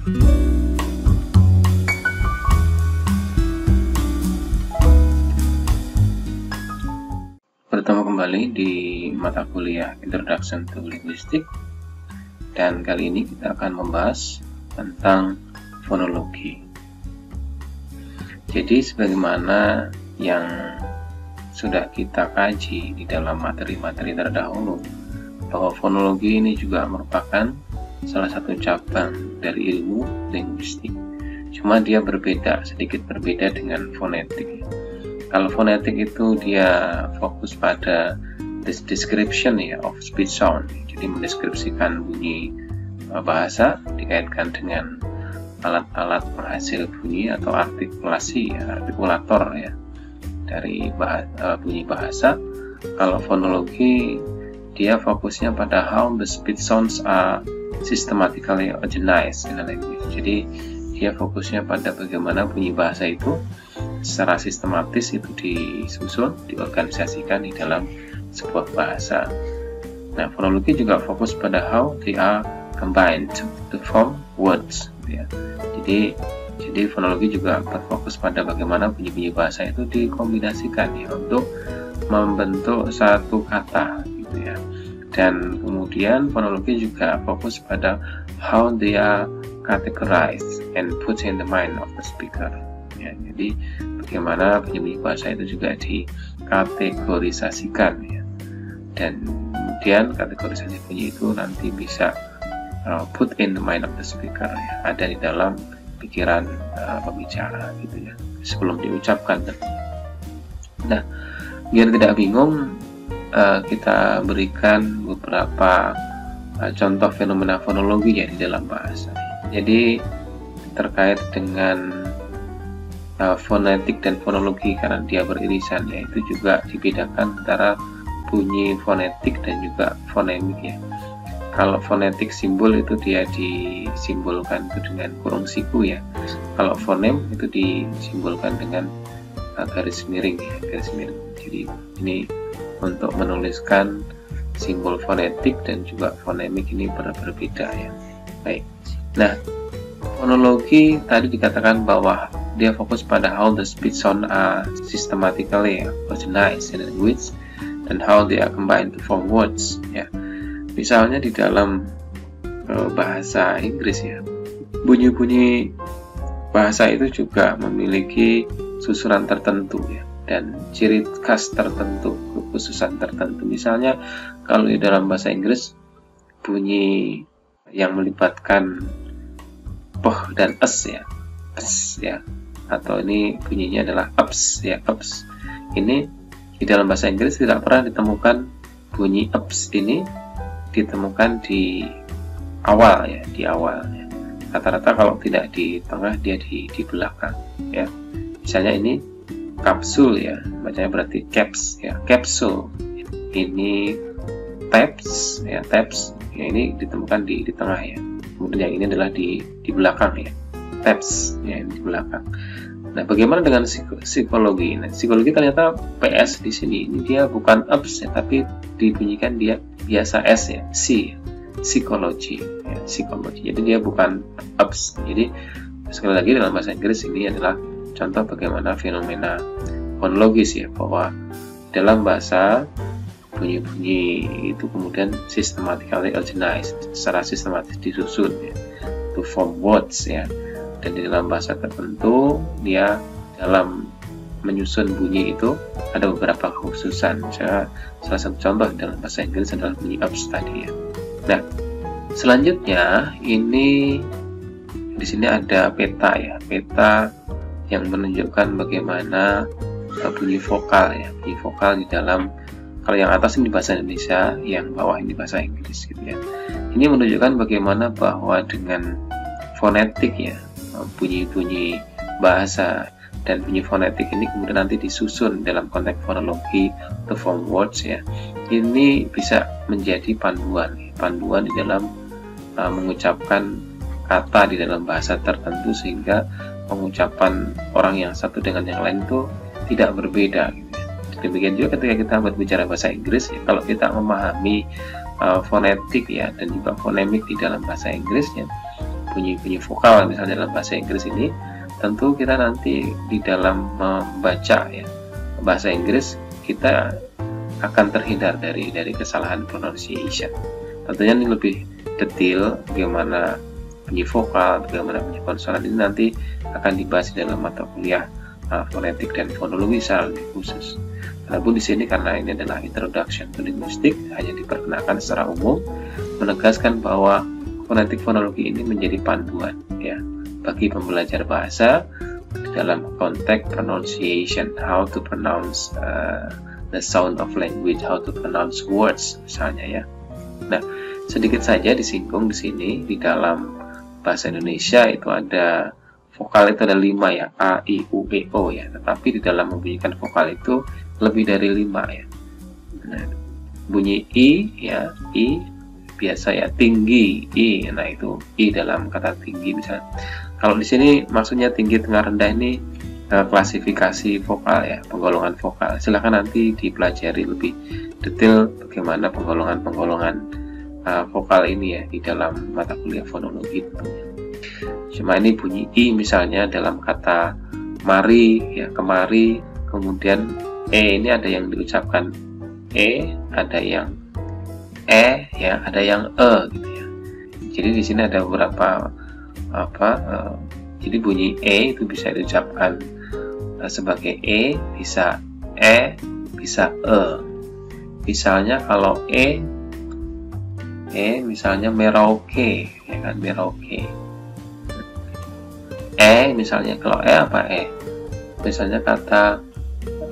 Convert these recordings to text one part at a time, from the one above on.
Bertemu kembali di mata kuliah Introduction to Linguistics, dan kali ini kita akan membahas tentang fonologi. Jadi sebagaimana yang sudah kita kaji di dalam materi-materi terdahulu, bahwa fonologi ini juga merupakan salah satu cabang dari ilmu linguistik. Cuma dia sedikit berbeda dengan fonetik. Kalau fonetik itu dia fokus pada description ya of speech sound, jadi mendeskripsikan bunyi bahasa dikaitkan dengan alat-alat penghasil bunyi atau artikulasi ya, artikulator ya dari bunyi bahasa. Kalau fonologi dia fokusnya pada how the speech sounds are systematically organized in a language. Jadi dia fokusnya pada bagaimana bunyi bahasa itu secara sistematis itu disusun, diorganisasikan di dalam sebuah bahasa. Nah, fonologi juga fokus pada how they are combined to form words. Ya. Jadi fonologi juga berfokus pada bagaimana bunyi-bunyi bahasa itu dikombinasikan ya untuk membentuk satu kata, gitu ya. Dan kemudian fonologi juga fokus pada how they are categorized and put in the mind of the speaker. Ya, jadi bagaimana bunyi-bunyi bahasa itu juga dikategorisasikan ya. Dan kemudian kategorisasi bunyi itu nanti bisa put in the mind of the speaker ya, ada di dalam pikiran pembicara gitu ya, sebelum diucapkan. Nah, biar tidak bingung, kita berikan beberapa contoh fenomena fonologi ya di dalam bahasa. Jadi terkait dengan fonetik dan fonologi karena dia beririsan ya, itu juga dibedakan antara bunyi fonetik dan juga fonemik ya. Kalau fonetik simbol itu dia disimbolkan itu dengan kurung siku ya. Kalau fonem itu disimbolkan dengan garis miring ya, garis miring. Jadi ini untuk menuliskan simbol fonetik dan juga fonemik ini berbeda ya. Baik. Nah, fonologi tadi dikatakan bahwa dia fokus pada how the speech sound are systematically organized in language and how they are combined to form words ya. Misalnya di dalam bahasa Inggris ya, bunyi-bunyi bahasa itu juga memiliki susunan tertentu ya, dan ciri khas tertentu, kekhususan tertentu. Misalnya kalau di dalam bahasa Inggris bunyi yang melibatkan poh dan es ya, atau ini bunyinya adalah ups ya, ups. Ini di dalam bahasa Inggris tidak pernah ditemukan bunyi ups ini ditemukan di awal ya, di awal ya. Rata-rata kalau tidak di tengah dia di belakang ya. Misalnya ini kapsul ya, bacanya berarti caps ya, capsule. Ini taps ya, taps ya, ini ditemukan di tengah ya. Kemudian yang ini adalah di belakang ya, taps ya, di belakang. Nah, bagaimana dengan psikologi? Nah, psikologi ternyata PS di sini ini dia bukan ups ya, tapi dibunyikan dia biasa S ya, C, psikologi ya, psikologi. Jadi dia bukan ups. Jadi sekali lagi dalam bahasa Inggris ini adalah contoh bagaimana fenomena fonologis ya, bahwa dalam bahasa bunyi-bunyi itu kemudian systematically organized, secara sistematis disusun ya, to form words ya. Dan di dalam bahasa tertentu dia dalam menyusun bunyi itu ada beberapa kekhususan. Misalnya salah satu contoh dalam bahasa Inggris adalah bunyi ups tadi ya. Nah, selanjutnya ini di sini ada peta ya, peta yang menunjukkan bagaimana bunyi vokal ya, bunyi vokal di dalam, kalau yang atas ini bahasa Indonesia, yang bawah ini bahasa Inggris gitu ya. Ini menunjukkan bagaimana bahwa dengan fonetik ya, bunyi-bunyi bahasa dan bunyi fonetik ini kemudian nanti disusun dalam konteks fonologi to form words ya. Ini bisa menjadi panduan di dalam mengucapkan kata di dalam bahasa tertentu, sehingga pengucapan orang yang satu dengan yang lain itu tidak berbeda gitu ya. Demikian juga ketika kita berbicara bahasa Inggris ya, kalau kita memahami fonetik ya dan juga fonemik di dalam bahasa Inggris ya, bunyi-bunyi vokal misalnya dalam bahasa Inggris ini, tentu kita nanti di dalam membaca ya bahasa Inggris kita akan terhindar dari kesalahan pronunciation. Tentunya ini lebih detail bagaimana bunyi vokal, bagaimana bunyi konsonan ini nanti akan dibahas di dalam mata kuliah fonetik dan fonologi secara lebih khusus. Adapun di sini karena ini adalah introduction to linguistics, hanya diperkenalkan secara umum, menegaskan bahwa fonetik fonologi ini menjadi panduan ya bagi pembelajar bahasa dalam konteks pronunciation, how to pronounce the sound of language, how to pronounce words misalnya ya. Nah, sedikit saja disinggung di sini di dalam bahasa Indonesia itu ada vokal itu ada 5 ya, A, I, U, E, O ya. Tetapi di dalam membunyikan vokal itu lebih dari 5 ya. Nah, bunyi I ya, I biasa ya, tinggi I. Nah, itu I dalam kata tinggi misalnya. Kalau di sini maksudnya tinggi, tengah, rendah ini klasifikasi vokal ya, penggolongan vokal. Silahkan nanti dipelajari lebih detail bagaimana penggolongan-penggolongan vokal ini ya di dalam mata kuliah fonologi. Cuma ini bunyi I misalnya dalam kata mari ya, kemari, kemudian ini ada yang diucapkan ada yang ya, ada yang gitu ya. Jadi di sini ada beberapa jadi bunyi itu bisa diucapkan sebagai bisa bisa misalnya kalau misalnya merauke ya kan, merauke. Misalnya kalau apa misalnya kata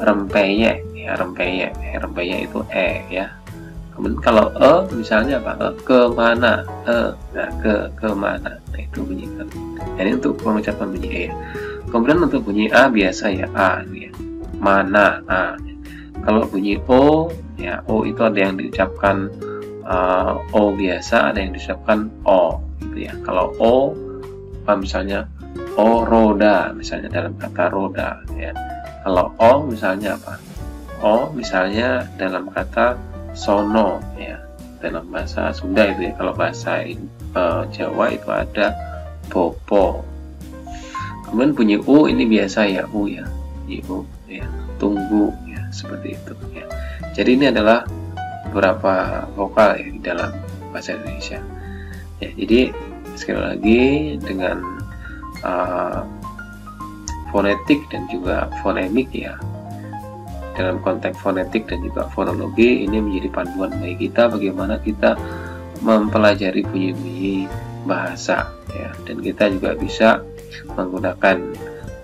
rempeyek ya, rempeyek itu ya. Kemudian kalau misalnya apa, kemana, nah kemana, nah itu bunyi kan. Ini untuk pengucapan bunyi ya. Kemudian untuk bunyi A biasa ya, A ya, mana, A. Kalau bunyi O ya, O itu ada yang diucapkan O biasa, ada yang diucapkan O gitu ya. Kalau O apa misalnya O roda misalnya dalam kata roda ya. Kalau O misalnya apa, O misalnya dalam kata sono ya, dalam bahasa Sunda itu ya. Kalau bahasa Jawa itu ada popo. Kemudian bunyi U ini biasa ya, U ya, bunyi U ya, tunggu ya, seperti itu ya. Jadi ini adalah beberapa vokal ya di dalam bahasa Indonesia ya. Jadi sekali lagi dengan fonetik dan juga fonemik ya, dalam konteks fonetik dan juga fonologi ini menjadi panduan bagi kita bagaimana kita mempelajari bunyi-bunyi bahasa ya, dan kita juga bisa menggunakan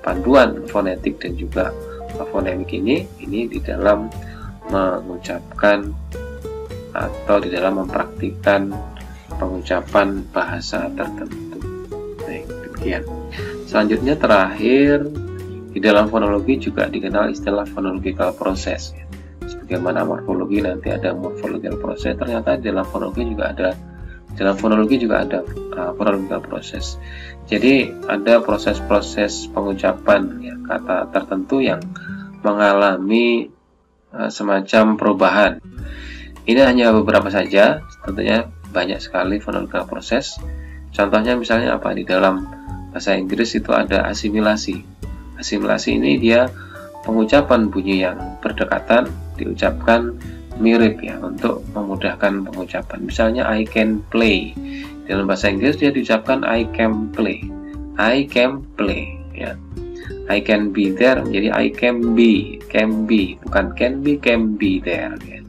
panduan fonetik dan juga fonemik ini di dalam mengucapkan atau di dalam mempraktikkan pengucapan bahasa tertentu. Baik, demikian. Selanjutnya terakhir, di dalam fonologi juga dikenal istilah phonological process ya. Sebagaimana morfologi nanti ada morphological process, ternyata di dalam fonologi juga ada phonological process. Jadi ada proses-proses pengucapan ya, kata tertentu yang mengalami semacam perubahan. Ini hanya beberapa saja, tentunya banyak sekali phonological process. Contohnya misalnya apa, di dalam bahasa Inggris itu ada asimilasi. Asimilasi ini dia pengucapan bunyi yang berdekatan diucapkan mirip ya, untuk memudahkan pengucapan. Misalnya I can play, dalam bahasa Inggris dia diucapkan I can play, I can play ya. I can be there menjadi I can be, bukan can be there ya.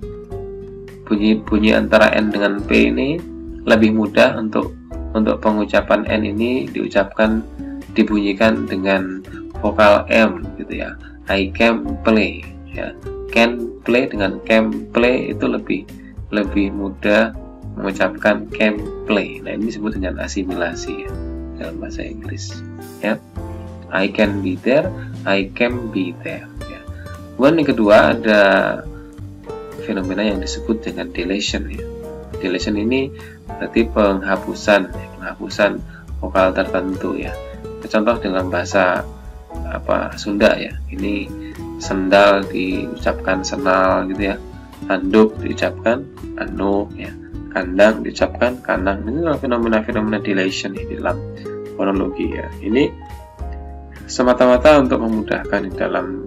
Bunyi antara N dengan P ini lebih mudah untuk pengucapan N ini dibunyikan dengan vokal M gitu ya. I can play ya. Can play dengan can play itu lebih mudah mengucapkan can play. Nah, ini disebut dengan asimilasi ya, dalam bahasa Inggris ya. I can be there, I can be there ya. Kemudian yang kedua ada fenomena yang disebut dengan deletion ya. Deletion ini berarti penghapusan vokal tertentu ya. Contoh dalam bahasa Sunda ya, ini sendal diucapkan senal gitu ya, handuk diucapkan anduk ya, kandang diucapkan kanang. Ini adalah fenomena-fenomena dilation di dalam fonologi ya. Ini semata-mata untuk memudahkan di dalam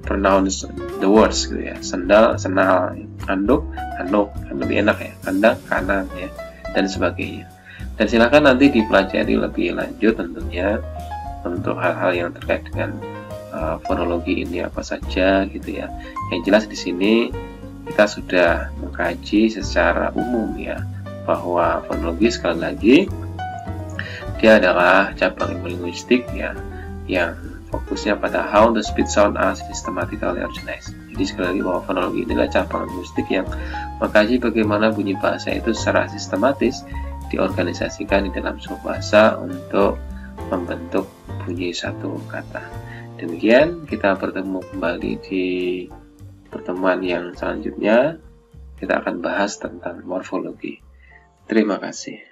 pronounce the words gitu ya. Sendal, senal, anduk, anduk, kan lebih enak ya. Kandang, kanan ya, dan sebagainya. Dan silakan nanti dipelajari lebih lanjut tentunya untuk hal-hal yang terkait dengan fonologi ini apa saja gitu ya. Yang jelas di sini kita sudah mengkaji secara umum ya, bahwa fonologi sekali lagi dia adalah cabang ilmu linguistik ya, yang fokusnya pada how the speech sound are systematically organized. Jadi sekali lagi bahwa fonologi ini adalah cabang linguistik yang mengkaji bagaimana bunyi bahasa itu secara sistematis diorganisasikan di dalam sebuah bahasa untuk membentuk bunyi satu kata. Demikian, kita bertemu kembali di pertemuan yang selanjutnya. Kita akan bahas tentang morfologi. Terima kasih.